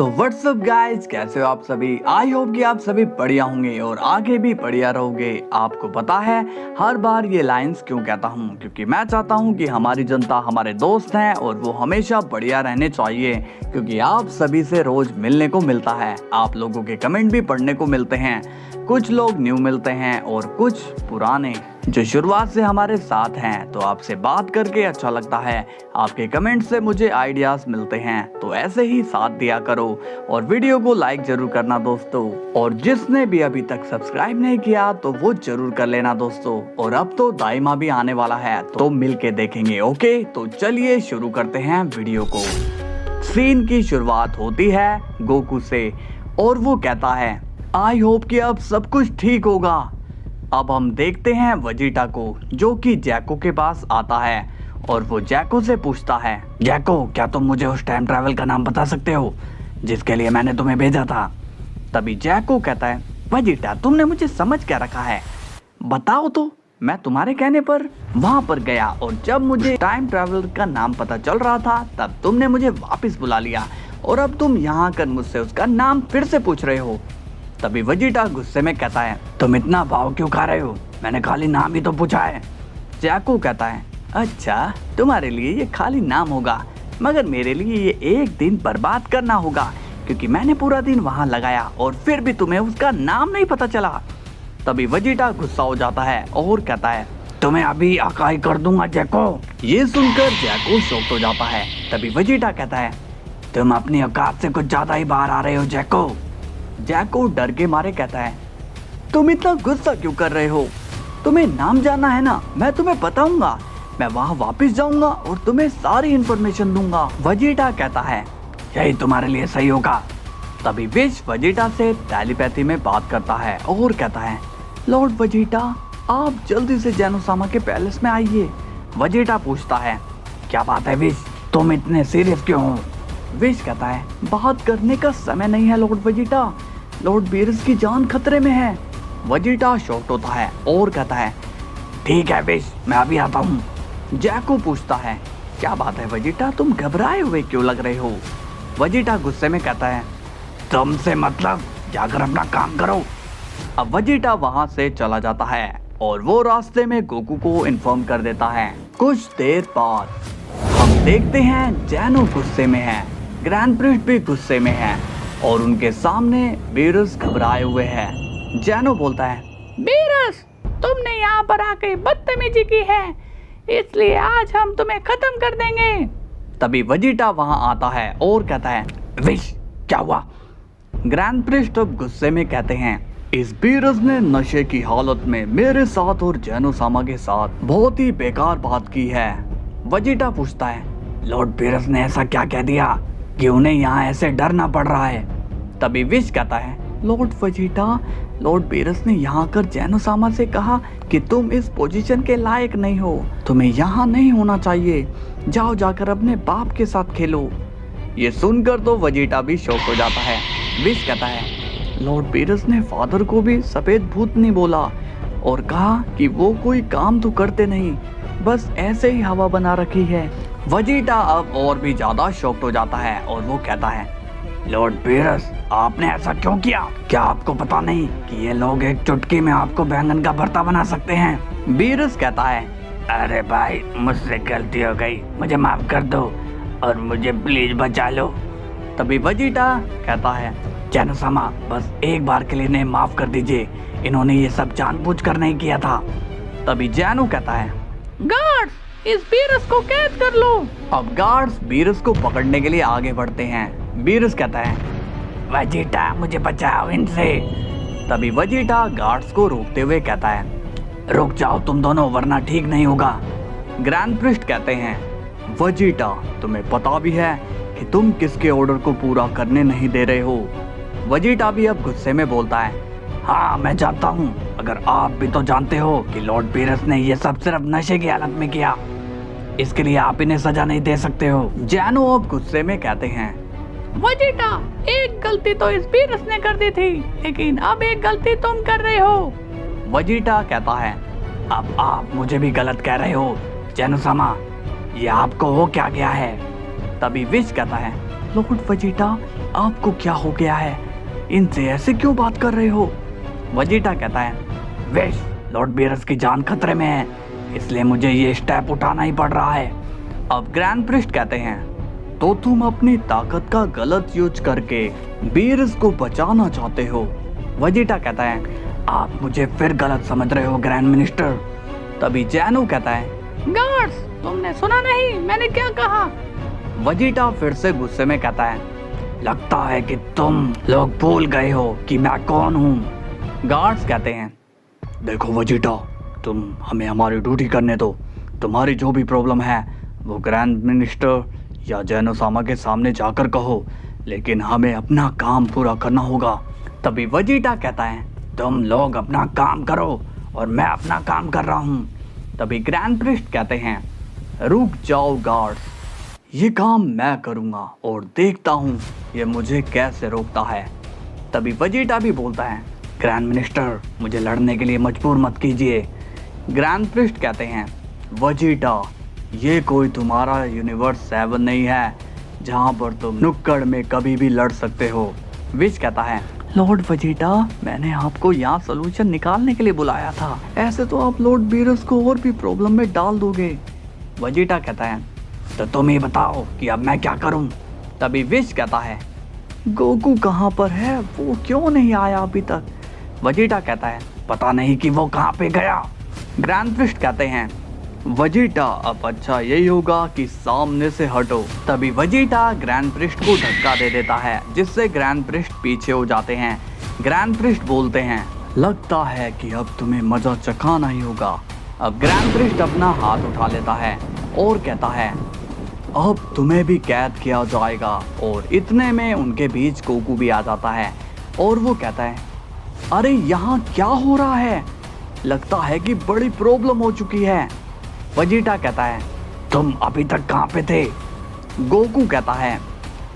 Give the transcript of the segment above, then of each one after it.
So what's up guys, कैसे हो आप सभी। आई होप कि आप सभी बढ़िया होंगे और आगे भी बढ़िया रहोगे। आपको पता है हर बार ये लाइंस क्यों कहता हूँ, क्योंकि मैं चाहता हूँ कि हमारी जनता हमारे दोस्त हैं और वो हमेशा बढ़िया रहने चाहिए। क्योंकि आप सभी से रोज मिलने को मिलता है, आप लोगों के कमेंट भी पढ़ने को मिलते हैं। कुछ लोग न्यू मिलते हैं और कुछ पुराने जो शुरुआत से हमारे साथ हैं। तो आपसे बात करके अच्छा लगता है, आपके कमेंट से मुझे आइडियाज मिलते हैं। तो ऐसे ही साथ दिया करो और वीडियो को लाइक जरूर करना दोस्तों। और जिसने भी अभी तक सब्सक्राइब नहीं किया तो वो जरूर कर लेना दोस्तों। और अब तो दाइमा भी आने वाला है, तो मिलके देखेंगे। ओके, तो चलिए शुरू करते हैं वीडियो को। सीन की शुरुआत होती है गोकू से और वो कहता है आई होप कि अब सब कुछ ठीक होगा। अब हम देखते हैं वजीटा को, जो कि जैको के पास आता है और वो जैको से पूछता है, जैको क्या तुम मुझे उस टाइम ट्रैवल का नाम बता सकते हो जिसके लिए मैंने तुम्हें भेजा था। तभी जैको कहता है, वजीटा तुमने मुझे समझ क्या रखा है, बताओ तो। मैं तुम्हारे कहने पर वहां पर गया और जब मुझे टाइम ट्रैवल का नाम पता चल रहा था तब तुमने मुझे वापस बुला लिया और अब तुम यहाँ आकर मुझसे उसका नाम फिर से पूछ रहे हो। तभी वजीटा गुस्से में कहता है, तुम इतना भाव क्यों खा रहे हो, मैंने खाली नाम ही तो पूछा है। जैको कहता है, अच्छा तुम्हारे लिए ये खाली नाम होगा, मगर मेरे लिए ये एक दिन बर्बाद करना होगा, क्योंकि मैंने पूरा दिन वहां लगाया और फिर भी तुम्हें उसका नाम नहीं पता चला। तभी वजीटा गुस्सा हो जाता है और कहता है, तुम्हें अभी अकाई कर दूंगा जैको। ये सुनकर जैको शॉक्ड हो जाता है। तभी वजीटा कहता है, तुम अपनी औकात से कुछ ज्यादा ही बाहर आ रहे हो जैको। जैको डर के मारे कहता है, तुम इतना गुस्सा क्यों कर रहे हो, तुम्हें नाम जानना है ना, मैं तुम्हें बताऊंगा। मैं वहां वापस जाऊंगा और तुम्हें सारी इन्फॉर्मेशन दूंगा। वजीटा कहता है, यही तुम्हारे लिए सही होगा। तभी विश वजीटा से टेलीपैथी में बात करता है और कहता है, लॉर्ड वजीटा आप जल्दी से जेनोसामा के पैलेस में आइए। वजीटा पूछता है, क्या बात है विश, तुम इतने सीरियस क्यों हो। विश कहता है, बात करने का समय नहीं है लॉर्ड वजीटा, लॉर्ड बीरस की जान खतरे में है। वजीटा शॉक्ड होता है और कहता है, ठीक है विश, मैं अभी आता हूँ। जैको पूछता है, क्या बात है वजीटा, तुम घबराए हुए क्यों लग रहे हो। वजीटा गुस्से में कहता है, तुमसे मतलब, जाकर अपना काम करो। अब वजीटा वहां से चला जाता है और वो रास्ते में गोकू को इन्फॉर्म कर देता है। कुछ देर बाद हम देखते हैं जैनो गुस्से में है, ग्रैंड प्रिस्ट भी गुस्से में है और उनके सामने बीरस घबराए हुए है। जैनो बोलता है, बीरस तुमने यहाँ पर आके बदतमीजी की है, इसलिए आज हम तुम्हें खत्म कर देंगे। तभी वजीटा वहां आता है और कहता है, विश क्या हुआ। ग्रैंड प्रिस्ट अब गुस्से में कहते हैं, इस बीरस ने नशे की हालत में मेरे साथ और जेनोसामा के साथ बहुत ही बेकार बात की है। वजीटा पूछता है, लॉर्ड बीरस ने ऐसा क्या कह दिया कि उन्हें यहाँ ऐसे डरना पड़ रहा है। तभी विश कहता है, लॉर्ड वजीटा, लॉर्ड बीरस ने यहाँ कर जेनोसामा से कहा कि तुम इस पोजीशन के लायक नहीं हो, तुम्हें यहाँ नहीं होना चाहिए, जाओ जाकर अपने बाप के साथ खेलो। ये सुनकर तो वजीटा भी शॉक हो जाता है। विश कहता है, लॉर्ड बीरस ने फादर को भी सफेद भूत नहीं बोला और कहा कि वो कोई काम तो करते नहीं, बस ऐसे ही हवा बना रखी है। वजीटा अब और भी ज्यादा शॉक्ड हो जाता है और वो कहता है, लॉर्ड बीरस आपने ऐसा क्यों किया, क्या आपको पता नहीं कि ये लोग एक चुटकी में आपको बैंगन का भरता बना सकते हैं। बीरस कहता है, अरे भाई मुझसे गलती हो गई, मुझे माफ कर दो और मुझे प्लीज बचा लो। तभी वजीटा कहता है, जेनोसामा बस एक बार के लिए इन्हें माफ कर दीजिए, इन्होंने ये सब जानबूझकर नहीं किया था। तभी जैनो कहता है, गार्ड्स इस बीरस को कैद कर लो। अब गार्ड्स बीरस को पकड़ने के लिए आगे बढ़ते हैं। बीरस कहता है, वजीटा मुझे बचाओ इनसे। तभी वजीटा गार्ड्स को रोकते हुए कहता है, रुक जाओ तुम दोनों वरना ठीक नहीं होगा। ग्रैंड प्रिस्ट कहते हैं, वजीटा तुम्हें पता भी है कि तुम किसके ऑर्डर को पूरा करने नहीं दे रहे हो। वजीटा भी अब गुस्से में बोलता है, हाँ मैं जानता हूँ, अगर आप भी तो जानते हो कि लॉर्ड बीरस ने ये सब सिर्फ नशे की हालत में किया, इसके लिए आप इन्हें सजा नहीं दे सकते हो। जैनो अब गुस्से में कहते हैं, वजीटा एक गलती तो इस बीरस ने कर दी थी, लेकिन अब एक गलती तुम कर रहे हो। वजीटा कहता है, अब आप मुझे भी गलत कह रहे हो जेनोसामा, ये आपको हो क्या गया है। तभी विश कहता है, लॉर्ड वजीटा आपको क्या हो गया है? इनसे ऐसे क्यों बात कर रहे हो? वेजिटा कहता है, विश, लॉर्ड बीरस की जान खतरे में है, इसलिए मुझे ये स्टेप उठाना ही पड़ रहा है। अब ग्रैंड प्रिस्ट कहते हैं, तो तुम अपनी ताकत का गलत यूज करके बीरस को बचाना चाहते हो। वेजिटा कहता है, आप मुझे फिर गलत समझ रहे हो ग्रैंड मिनिस्टर। तभी जैनो कहता है, गार्ड्स, तुमने सुना नहीं मैंने क्या कहा? वेजिटा फिर से गुस्से में कहता है, लगता है कि तुम लोग भूल गए हो कि मैं कौन हूँ। गार्ड्स कहते हैं, देखो वेजिटा, तुम हमें हमारी ड्यूटी करने दो। तुम्हारी जो भी प्रॉब्लम है वो ग्रैंड मिनिस्टर या जैनो-सामा के सामने जाकर कहो, लेकिन हमें अपना काम पूरा करना होगा। तभी वेजिटा कहता है, तुम लोग अपना काम करो और मैं अपना काम कर रहा हूँ। तभी ग्रैंड प्रिस्ट कहते हैं, रुक जाओ गार्ड्स, ये काम मैं करूँगा और देखता हूँ ये मुझे कैसे रोकता है। तभी वेजिटा भी बोलता है, ग्रैंड मिनिस्टर, मुझे लड़ने के लिए मजबूर मत कीजिए। ग्रैंड प्रिस्ट कहते हैं, वेजिटा, ये कोई तुम्हारा यूनिवर्स 7 नहीं है जहाँ पर तुम नुक्कड़ में कभी भी लड़ सकते हो। विश कहता है, लॉर्ड वेजिटा, मैंने आपको यहाँ सोल्यूशन निकालने के लिए बुलाया था, ऐसे तो आप लॉर्ड बीरस को और भी प्रॉब्लम में डाल दोगे। वेजिटा कहता है, तो तुम ही बताओ कि अब मैं क्या करूं। तभी विश कहता है, गोकू कहाँ पर है, वो क्यों नहीं आया अभी तक? वेजिटा कहता है, पता नहीं कि वो कहाँ पे गया। ग्रैंड प्रिस्ट कहते हैं, वेजिटा, अब अच्छा यही होगा कि सामने से हटो। तभी वेजिटा ग्रैंड प्रिस्ट को धक्का दे देता है, जिससे ग्रैंड प्रिस्ट पीछे हो जाते हैं। ग्रैंड प्रिस्ट बोलते हैं, लगता है कि अब तुम्हें मजा चखाना ही होगा। अब ग्रैंड प्रिस्ट अपना हाथ उठा लेता है और कहता है, अब तुम्हें भी कैद किया जाएगा। और इतने में उनके बीच गोकू भी आ जाता है और वो कहता है, अरे यहाँ क्या हो रहा है? लगता है कि बड़ी प्रॉब्लम हो चुकी है। वेजिटा कहता है, तुम अभी तक कहाँ पे थे? गोकू कहता है,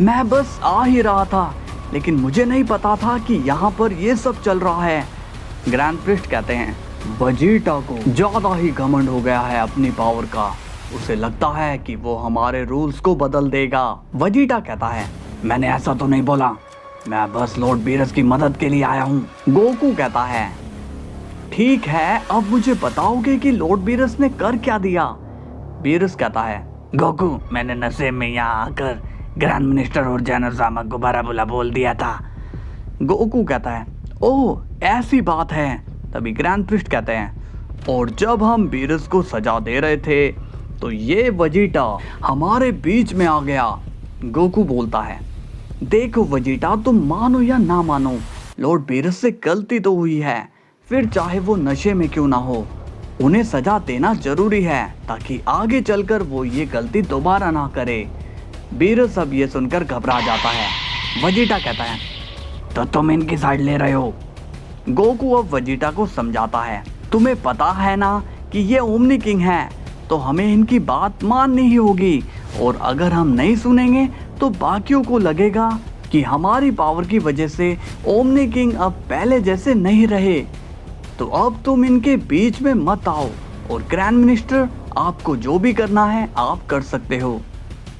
मैं बस आ ही रहा था, लेकिन मुझे नहीं पता था कि यहाँ पर ये सब चल रहा है। ग्रैंड प्रिस्ट कहते हैं, वेजिटा को ज्यादा ही घमंड हो गया है अपनी पावर का, उसे लगता है कि वो हमारे रूल्स को बदल देगा। वेजिटा कहता है, मैंने ऐसा तो नहीं बोला, मैं बस लॉर्ड बीरस की मदद के लिए आया हूँ। गोकू कहता है, ठीक है, अब मुझे बताओगे कि लॉर्ड बीरस ने कर क्या दिया? बीरस कहता है, गोकू, मैंने नशे में यहाँ आकर ग्रैंड मिनिस्टर और जैनो-सामा को बुरा बोल दिया था। गोकू कहता है, ओह ऐसी बात है। तभी ग्रैंड प्रिस्ट कहते हैं, और जब हम बीरस को सजा दे रहे थे तो ये वेजिटा हमारे बीच में आ गया। गोकू बोलता है, देखो वेजिटा, तुम मानो या ना मानो, लॉर्ड बीरस से गलती तो हुई है, फिर चाहे वो नशे में क्यों ना हो, उन्हें सजा देना जरूरी है ताकि आगे चलकर वो ये गलती दोबारा ना करे। बीरस अब ये सुनकर घबरा जाता है। वेजिटा कहता है, तो तुम इनकी साइड ले रहे हो। गोकू अब वेजिटा को समझाता है, तुम्हें पता है ना कि ये ओमनी किंग है, तो हमें इनकी बात माननी ही होगी, और अगर हम नहीं सुनेंगे तो बाकियों को लगेगा कि हमारी पावर की वजह से ओमनी किंग अब पहले जैसे नहीं रहे। तो अब तुम इनके बीच में मत आओ, और ग्रैंड मिनिस्टर, आपको जो भी करना है आप कर सकते हो।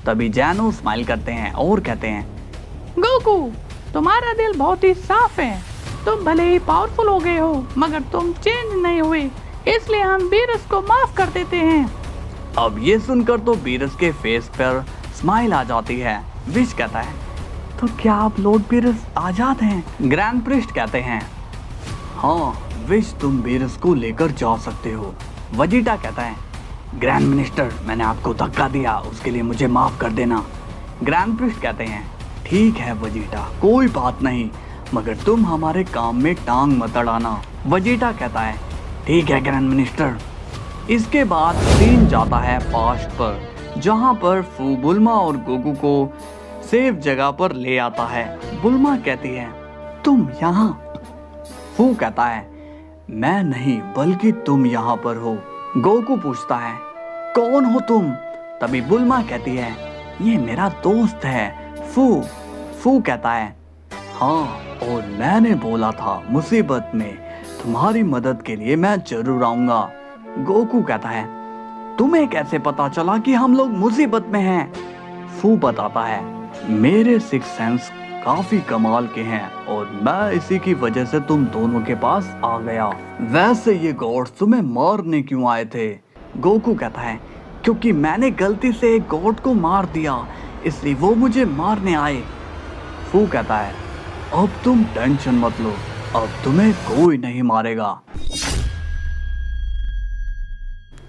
तभी जैनो स्माइल करते हैं और कहते हैं, गोकू, तुम्हारा दिल बहुत ही साफ है, तुम भले ही पावरफुल हो गए हो मगर तुम चेंज नहीं हुए, इसलिए हम बीरस को माफ कर देते हैं। अब ये सुनकर तो बीरस के फेस पर स्माइल आ जाती है। विश कहता है, तो क्या आप लॉर्ड बीरस आजाद हैं? ग्रैंड प्रिस्ट कहते हैं, हाँ विश, तुम बीरस को लेकर जा सकते हो। वेजिटा कहता है, ग्रैंड मिनिस्टर, मैंने आपको धक्का दिया, उसके लिए मुझे माफ कर देना। ग्रैंड प्रिस्ट कहते हैं, ठीक है वेजिटा, कोई बात नहीं, मगर तुम हमारे काम में टांग मत अड़ाना। वेजिटा कहता है, ठीक है ग्रैंड मिनिस्टर। इसके बाद सीन जाता है पास्ट पर, जहाँ पर फू बुल्मा और गोकू को सेफ जगह पर ले आता है। बुल्मा कहती है, तुम यहाँ? फू कहता है, मैं नहीं बल्कि तुम यहाँ पर हो। गोकू पूछता है, कौन हो तुम? तभी बुल्मा कहती है, ये मेरा दोस्त है फू। फू कहता है, हाँ, और मैंने बोला था मुसीबत में तुम्हारी मदद के लिए मैं जरूर आऊंगा। गोकू कहता है, तुम्हें कैसे पता चला कि हम लोग मुसीबत में हैं? फू बताता है, मेरे सिक्स सेंस काफी कमाल के हैं और मैं इसी की वजह से तुम दोनों के पास आ गया। वैसे ये गॉड्स तुम्हें मारने क्यों आए थे? गोकू कहता है क्योंकि मैंने गलती से एक गॉड को मार दिया, इसलिए वो मुझे मारने आए। फू कहता है अब तुम टेंशन मत लो, अब तुम्हें कोई नहीं मारेगा।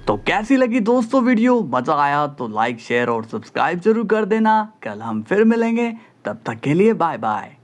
तो कैसी लगी दोस्तों वीडियो? मजा आया तो लाइक शेयर और सब्सक्राइब जरूर कर देना। कल हम फिर मिलेंगे, तब तक के लिए बाय बाय।